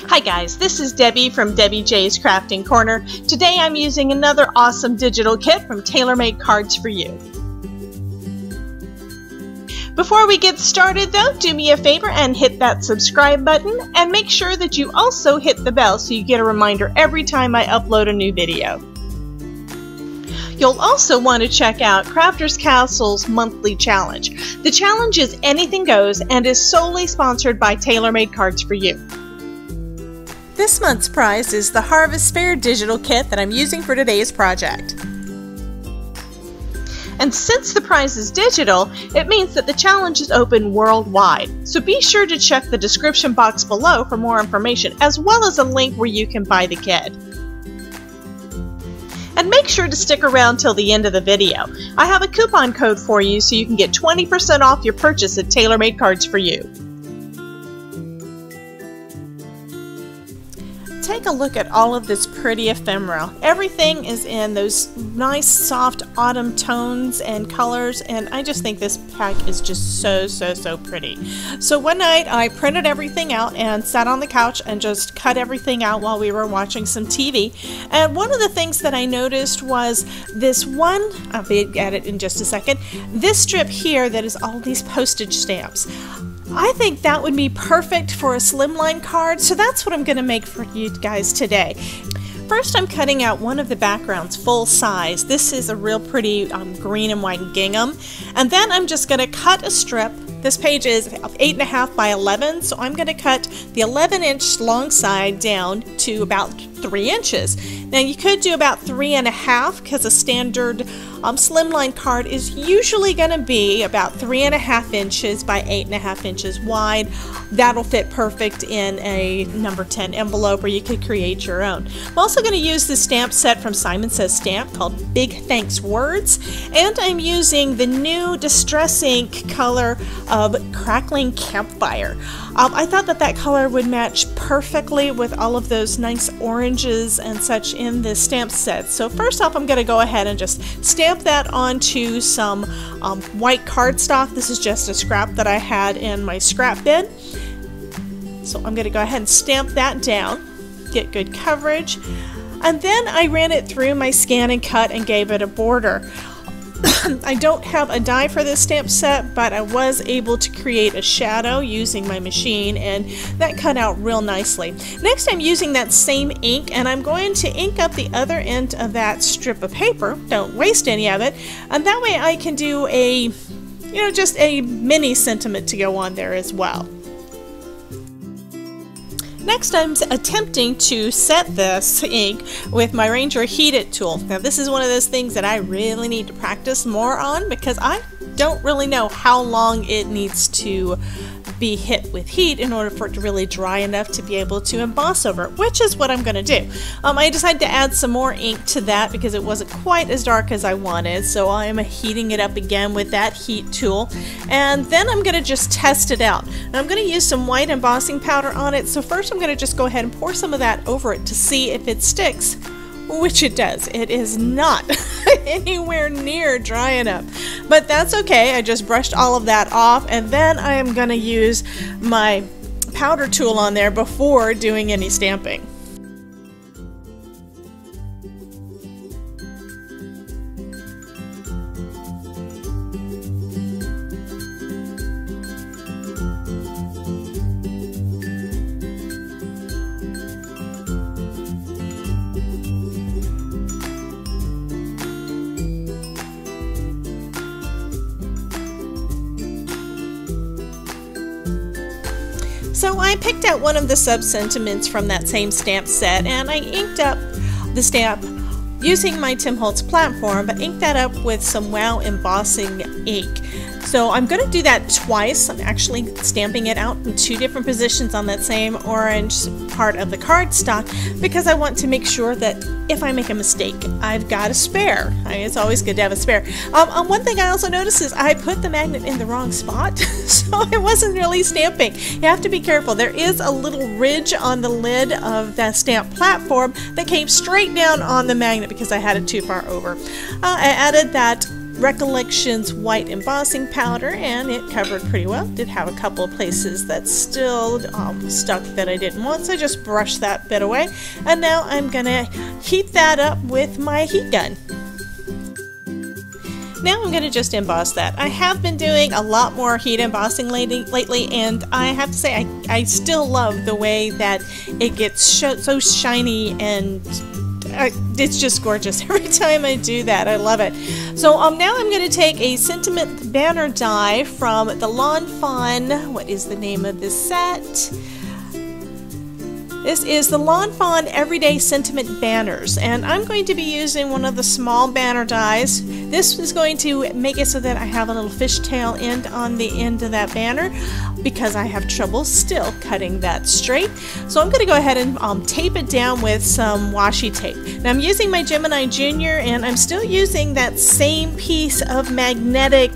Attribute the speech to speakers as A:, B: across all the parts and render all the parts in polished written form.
A: Hi guys, this is Debbie from Debbie J's Crafting Corner. Today I'm using another awesome digital kit from TaylorMade Cards for You. Before we get started though, do me a favor and hit that subscribe button and make sure that you also hit the bell so you get a reminder every time I upload a new video. You'll also want to check out Crafter's Castle's monthly challenge. The challenge is anything goes and is solely sponsored by TaylorMade Cards for You. This month's prize is the Harvest Fair digital kit that I'm using for today's project. And since the prize is digital, it means that the challenge is open worldwide. So be sure to check the description box below for more information, as well as a link where you can buy the kit. And make sure to stick around till the end of the video. I have a coupon code for you so you can get 20% off your purchase at TaylorMade Cards for You. Take a look at all of this pretty ephemera. Everything is in those nice soft autumn tones and colors, and I just think this pack is just so pretty. So one night I printed everything out and sat on the couch and just cut everything out while we were watching some TV. And one of the things that I noticed was this one, I'll be at it in just a second, this strip here that is all these postage stamps. I think that would be perfect for a slimline card, so that's what I'm going to make for you guys today. First, I'm cutting out one of the backgrounds full size. This is a real pretty green and white gingham. And then I'm just going to cut a strip. This page is 8.5 by 11, so I'm going to cut the 11-inch long side down to about 3 inches. Now you could do about 3.5 because a standard slimline card is usually going to be about 3.5 inches by 8.5 inches wide. That'll fit perfect in a number 10 envelope, or you could create your own. I'm also going to use the stamp set from Simon Says Stamp called Big Thanks Words, and I'm using the new Distress Ink color of Crackling Campfire. I thought that color would match perfectly with all of those nice oranges and such in this stamp set. So first off, I'm going to go ahead and just stamp that onto some white cardstock. This is just a scrap that I had in my scrap bin. So I'm going to go ahead and stamp that down, get good coverage, and then I ran it through my scan and cut and gave it a border. I don't have a die for this stamp set, but I was able to create a shadow using my machine, and that cut out real nicely. Next, I'm using that same ink, and I'm going to ink up the other end of that strip of paper. Don't waste any of it, and that way I can do a, just a mini sentiment to go on there as well. Next, I'm attempting to set this ink with my Ranger Heat It tool. Now, this is one of those things that I really need to practice more on because I don't really know how long it needs to be hit with heat in order for it to really dry enough to be able to emboss over it, which is what I'm going to do. I decided to add some more ink to that because it wasn't quite as dark as I wanted, so I'm heating it up again with that heat tool, and then I'm going to just test it out. And I'm going to use some white embossing powder on it, so first I'm going to just go ahead and pour some of that over it to see if it sticks, which it does. It is not anywhere near dry enough, but that's okay. I just brushed all of that off, and then I am going to use my powder tool on there before doing any stamping. So I picked out one of the sub-sentiments from that same stamp set, and I inked up the stamp using my Tim Holtz platform, but inked that up with some Wow Embossing Ink. So I'm going to do that twice. I'm actually stamping it out in 2 different positions on that same orange part of the cardstock because I want to make sure that if I make a mistake, I've got a spare. It's always good to have a spare. One thing I also noticed is I put the magnet in the wrong spot, so it wasn't really stamping. You have to be careful. There is a little ridge on the lid of that stamp platform that came straight down on the magnet because I had it too far over. I added that Recollections white embossing powder, and it covered pretty well. Did have a couple of places that still stuck that I didn't want, so I just brushed that bit away. And now I'm gonna heat that up with my heat gun. Now I'm going to just emboss that. I have been doing a lot more heat embossing lately, and I have to say I still love the way that it gets so shiny, and it's just gorgeous every time I do that. I love it. So now I'm going to take a sentiment banner die from the Fawn. What is the name of this set? This is the Fawn Everyday Sentiment Banners, and I'm going to be using one of the small banner dies. This is going to make it so that I have a little fishtail end on the end of that banner, because I have trouble still cutting that straight. So I'm going to go ahead and tape it down with some washi tape. Now I'm using my Gemini Junior, and I'm still using that same piece of magnetic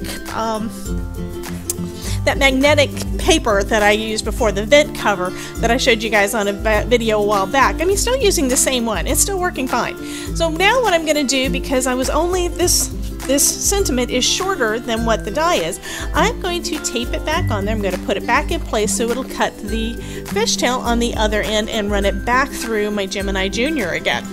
A: paper that I used before, the vent cover that I showed you guys on a video a while back. I'm still using the same one. It's still working fine. So now what I'm going to do, because I was only this sentiment is shorter than what the die is, I'm going to tape it back on there. I'm going to put it back in place so it'll cut the fishtail on the other end and run it back through my Gemini Junior again.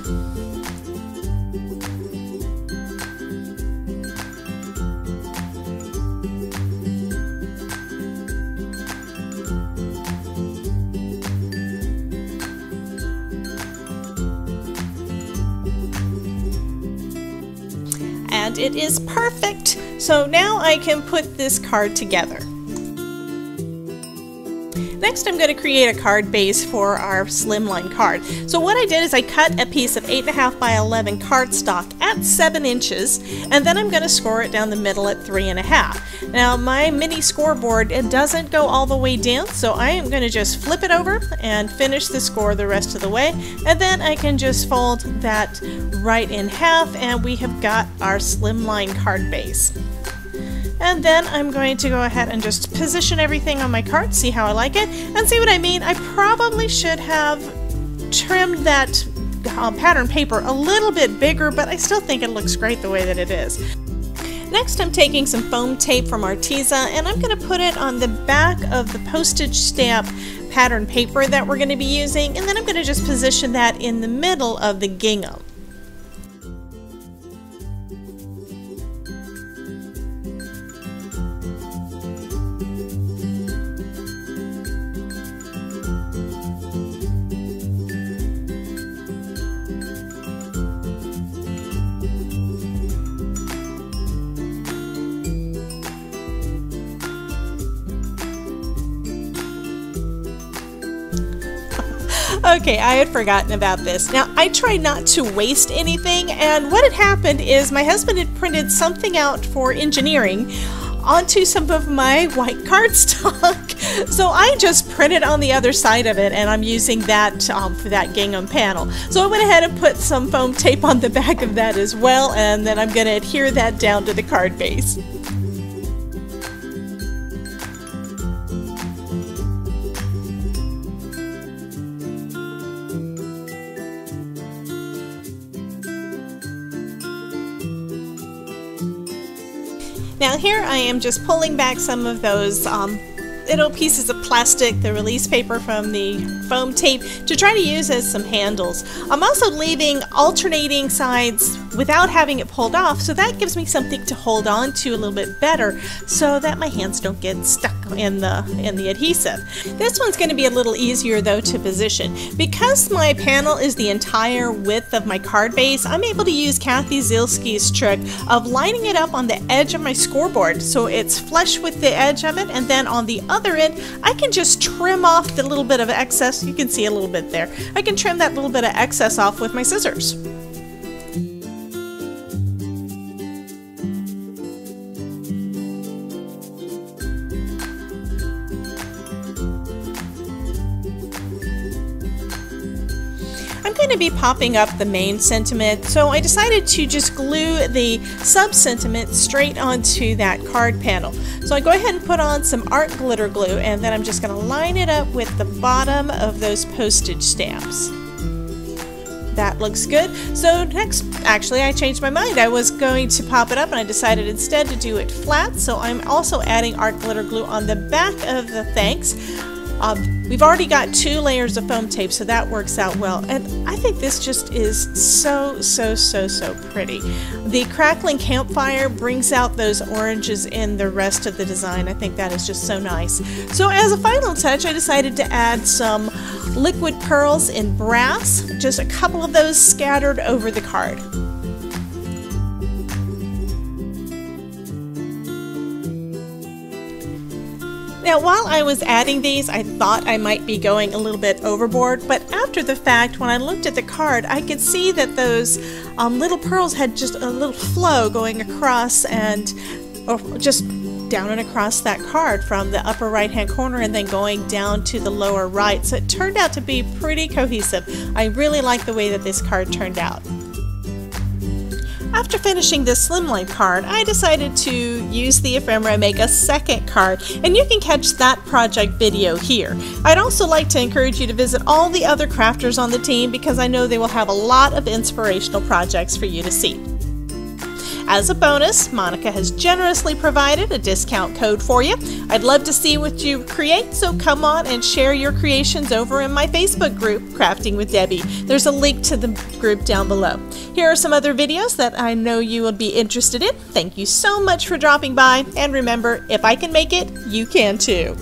A: And it is perfect. So now I can put this card together. Next, I'm going to create a card base for our Slimline card. So what I did is I cut a piece of 8.5 by 11 cardstock at 7 inches, and then I'm going to score it down the middle at 3.5. Now my mini scoreboard, it doesn't go all the way down, so I am going to just flip it over and finish the score the rest of the way, and then I can just fold that right in half, and we have got our Slimline card base. And then I'm going to go ahead and just position everything on my card, see how I like it, and see what I mean. I probably should have trimmed that pattern paper a little bit bigger, but I still think it looks great the way that it is. Next, I'm taking some foam tape from Arteza, and I'm going to put it on the back of the postage stamp pattern paper that we're going to be using, and then I'm going to just position that in the middle of the gingham. Okay, I had forgotten about this. Now, I try not to waste anything, and what had happened is my husband had printed something out for engineering onto some of my white cardstock. So I just printed on the other side of it, and I'm using that for that gingham panel. So I went ahead and put some foam tape on the back of that as well, and then I'm going to adhere that down to the card base. Now here I am just pulling back some of those little pieces of plastic, the release paper from the foam tape, to try to use as some handles. I'm also leaving alternating sides without having it pulled off, so that gives me something to hold on to a little bit better so that my hands don't get stuck in the adhesive. This one's going to be a little easier though to position. Because my panel is the entire width of my card base, I'm able to use Kathy Zielski's trick of lining it up on the edge of my scoreboard so it's flush with the edge of it, and then on the other end I can just trim off the little bit of excess. You can see a little bit there. I can trim that little bit of excess off with my scissors. I'm going to be popping up the main sentiment, so I decided to just glue the sub-sentiment straight onto that card panel. So I go ahead and put on some art glitter glue, and then I'm just going to line it up with the bottom of those postage stamps. that looks good. So next, actually I changed my mind. I was going to pop it up and I decided instead to do it flat. So I'm also adding art glitter glue on the back of the thanks. We've already got 2 layers of foam tape, so that works out well. And I think this just is so pretty. The Crackling Campfire brings out those oranges in the rest of the design. I think that is just so nice. So as a final touch, I decided to add some liquid pearls in brass, just a couple of those scattered over the card. Now, while I was adding these, I thought I might be going a little bit overboard, but after the fact, when I looked at the card, I could see that those little pearls had just a little flow going across and just down and across that card from the upper right-hand corner and then going down to the lower right. So it turned out to be pretty cohesive. I really like the way that this card turned out. After finishing this Slimline card, I decided to use the ephemera and make a second card, and you can catch that project video here. I'd also like to encourage you to visit all the other crafters on the team because I know they will have a lot of inspirational projects for you to see. As a bonus, Monica has generously provided a discount code for you. I'd love to see what you create, so come on and share your creations over in my Facebook group, Crafting with Debbie. There's a link to the group down below. Here are some other videos that I know you will be interested in. Thank you so much for dropping by, and remember, if I can make it, you can too.